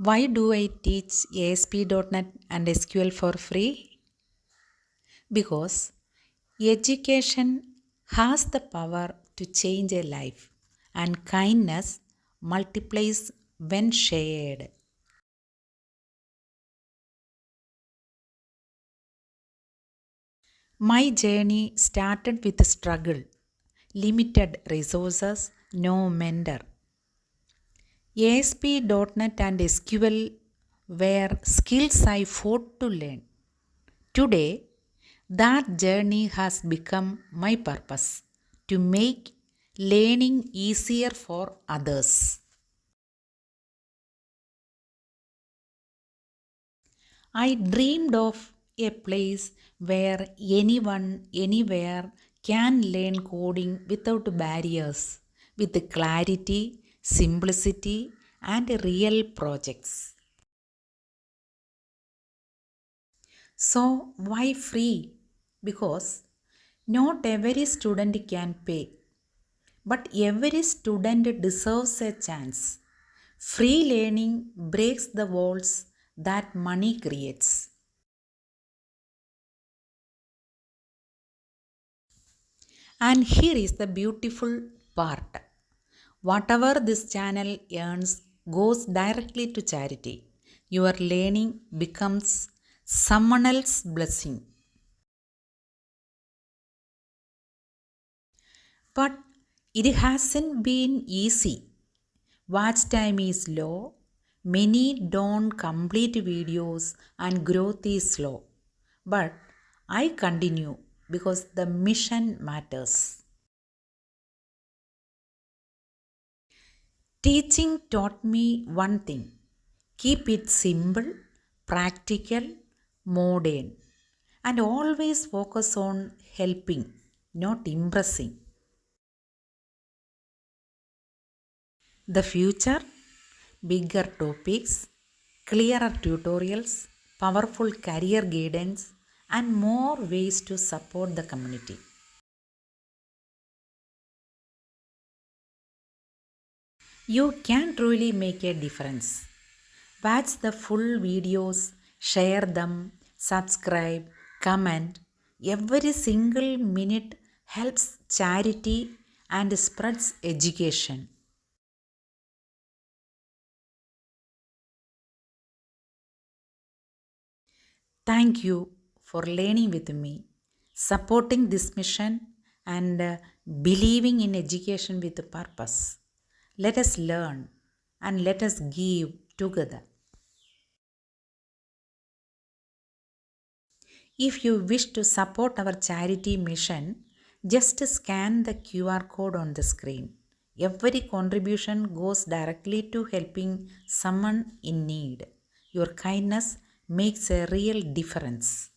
Why do I teach ASP.NET and SQL for free? Because education has the power to change a life, and kindness multiplies when shared. My journey started with a struggle, limited resources, no mentor. ASP.NET and SQL were skills I fought to learn. Today, that journey has become my purpose to make learning easier for others. I dreamed of a place where anyone, anywhere can learn coding without barriers, with clarity, simplicity, and real projects. So, why free? Because not every student can pay, but every student deserves a chance. Free learning breaks the walls that money creates. And here is the beautiful part. Whatever this channel earns goes directly to charity. Your learning becomes someone else's blessing. But it hasn't been easy. Watch time is low, many don't complete videos, and growth is slow. But I continue because the mission matters. Teaching taught me one thing: keep it simple, practical, modern, and always focus on helping, not impressing. The future: bigger topics, clearer tutorials, powerful career guidance, and more ways to support the community. You can truly make a difference. Watch the full videos, share them, subscribe, comment. Every single minute helps charity and spreads education. Thank you for learning with me, supporting this mission, and believing in education with a purpose. Let us learn and let us give together. If you wish to support our charity mission, just scan the QR code on the screen. Every contribution goes directly to helping someone in need. Your kindness makes a real difference.